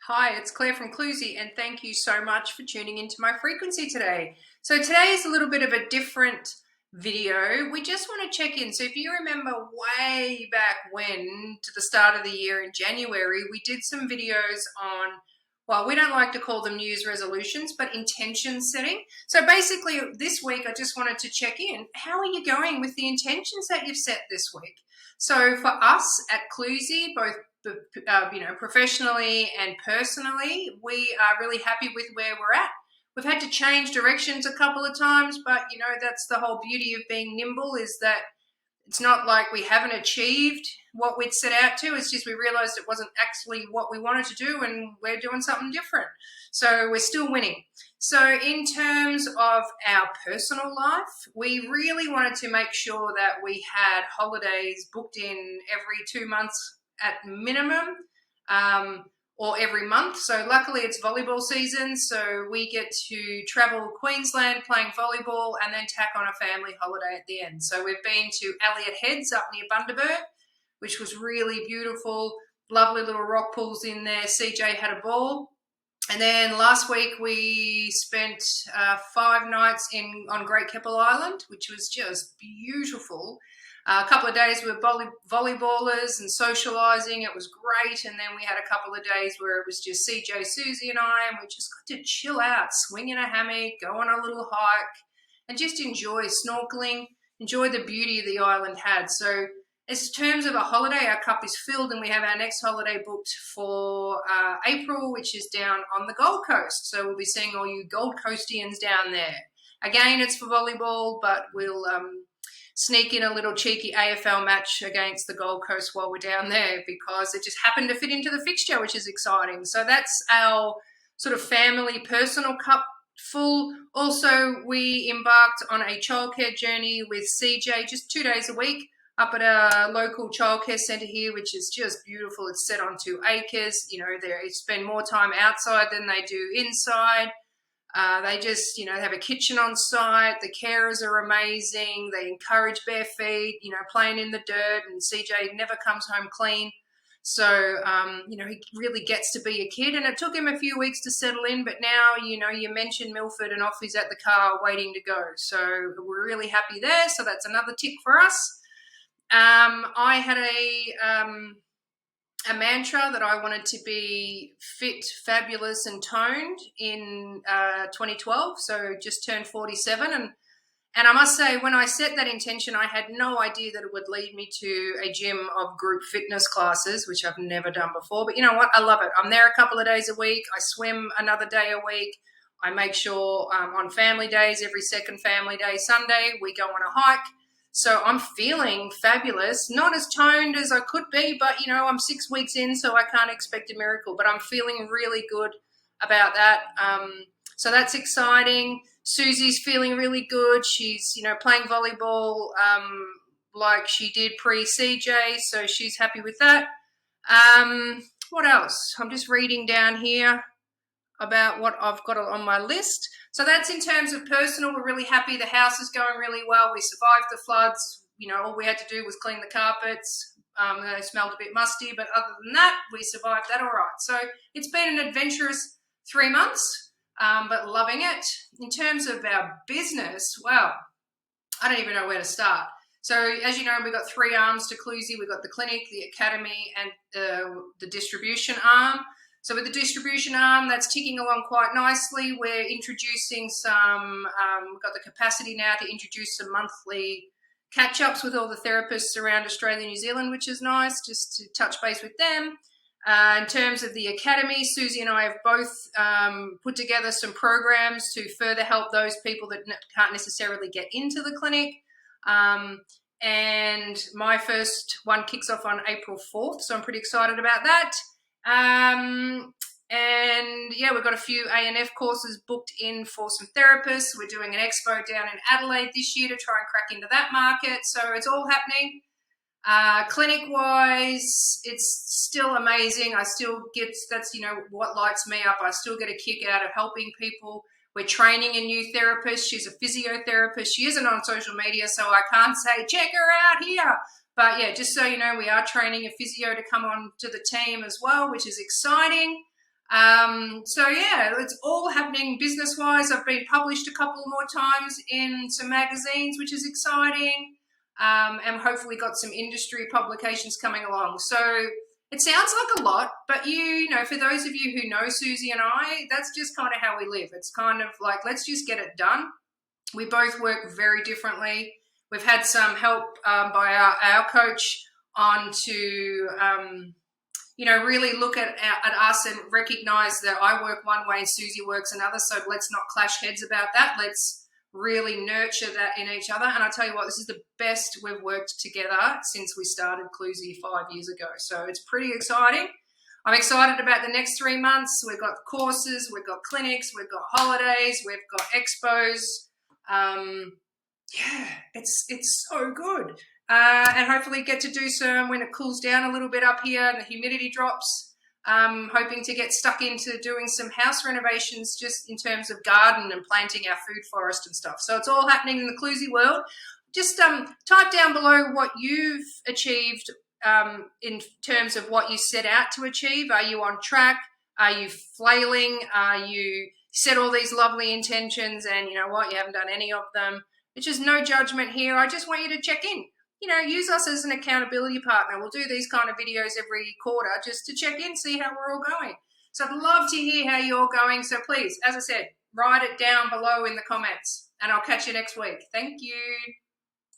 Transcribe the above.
Hi, it's Claire from Cluesy, and thank you so much for tuning into my frequency today. So today is a little bit of a different video. We just want to check in. So if you remember way back when, to the start of the year in January, we did some videos on, well, we don't like to call them New Year's resolutions, but intention setting. So basically this week, I just wanted to check in. How are you going with the intentions that you've set this week? So for us at Cluesy, both professionally and personally, we are really happy with where we're at. We've had to change directions a couple of times, but that's the whole beauty of being nimble, is that it's not like we haven't achieved what we'd set out to. It's just we realized it wasn't actually what we wanted to do, and we're doing something different. So we're still winning. So in terms of our personal life, we really wanted to make sure that we had holidays booked in every 2 months at minimum, or every month. So luckily it's volleyball season, so we get to travel Queensland playing volleyball and then tack on a family holiday at the end. So we've been to Elliott Heads up near Bundaberg, which was really beautiful. Lovely little rock pools in there. CJ had a ball. And then last week we spent 5 nights on Great Keppel Island, which was just beautiful. A couple of days we were volleyballers and socialising. It was great. And then we had a couple of days where it was just CJ, Susie and I, and we just got to chill out, swing in a hammock, go on a little hike, and just enjoy snorkeling, enjoy the beauty the island had. So in terms of a holiday, our cup is filled, and we have our next holiday booked for April, which is down on the Gold Coast. So we'll be seeing all you Gold Coastians down there. Again, it's for volleyball, but we'll sneak in a little cheeky AFL match against the Gold Coast while we're down there, because it just happened to fit into the fixture, which is exciting. So that's our sort of family personal cup full. Also, we embarked on a childcare journey with CJ, just 2 days a week, up at a local childcare centre here, which is just beautiful. It's set on 2 acres. They spend more time outside than they do inside. They just, have a kitchen on site. The carers are amazing. They encourage bare feet, playing in the dirt, and CJ never comes home clean. So, he really gets to be a kid, and it took him a few weeks to settle in, but now, you mentioned Milford and off he's at the car waiting to go. So we're really happy there. So that's another tick for us. I had a mantra that I wanted to be fit, fabulous, and toned in 2012. So just turned 47, and I must say, when I set that intention, I had no idea that it would lead me to a gym of group fitness classes, which I've never done before. But you know what? I love it. I'm there a couple of days a week. I swim another day a week. I make sure on family days, every second family day, Sunday, we go on a hike. So I'm feeling fabulous, not as toned as I could be, but I'm 6 weeks in, so I can't expect a miracle, but I'm feeling really good about that. So that's exciting. Susie's feeling really good. She's, playing volleyball like she did pre-CJ, so she's happy with that. What else? I'm just reading down here about what I've got on my list. So that's in terms of personal. We're really happy. The house is going really well. We survived the floods. All we had to do was clean the carpets. They smelled a bit musty, but other than that, we survived that all right. So it's been an adventurous 3 months, but loving it. In terms of our business, well, I don't even know where to start. So as you know, we've got 3 arms to Cluesy. We've got the clinic, the academy, and the distribution arm. So with the distribution arm, that's ticking along quite nicely. We're introducing we've got the capacity now to introduce some monthly catch-ups with all the therapists around Australia and New Zealand, which is nice, just to touch base with them. In terms of the academy, Susie and I have both put together some programs to further help those people that can't necessarily get into the clinic. And my first one kicks off on April 4th, so I'm pretty excited about that. And yeah, we've got a few A&F courses booked in for some therapists. We're doing an expo down in Adelaide this year to try and crack into that market. So it's all happening. Clinic-wise, it's still amazing. I still get, that's, what lights me up. I still get a kick out of helping people. We're training a new therapist. She's a physiotherapist. She isn't on social media, so I can't say, check her out here. But yeah, just so you know, we are training a physio to come on to the team as well, which is exciting. So yeah, it's all happening business-wise. I've been published a couple more times in some magazines, which is exciting, and hopefully got some industry publications coming along. So it sounds like a lot, but you know, for those of you who know Susie and I, that's just kind of how we live. It's kind of like, let's just get it done. We both work very differently. We've had some help by our coach on to really look at us and recognize that I work one way and Susie works another. So let's not clash heads about that. Let's really nurture that in each other. And I tell you what, this is the best we've worked together since we started Clusie 5 years ago. So it's pretty exciting. I'm excited about the next 3 months. We've got courses, we've got clinics, we've got holidays, we've got expos. Yeah, it's so good. And hopefully get to do some when it cools down a little bit up here and the humidity drops. Hoping to get stuck into doing some house renovations just in terms of garden and planting our food forest and stuff. So it's all happening in the Clusie world. Just type down below what you've achieved in terms of what you set out to achieve. Are you on track? Are you flailing? Are you set all these lovely intentions and you know what, you haven't done any of them? It's just no judgment here. I just want you to check in. You know, use us as an accountability partner. We'll do these kind of videos every quarter just to check in, see how we're all going. So I'd love to hear how you're going. So please, as I said, write it down below in the comments and I'll catch you next week. Thank you.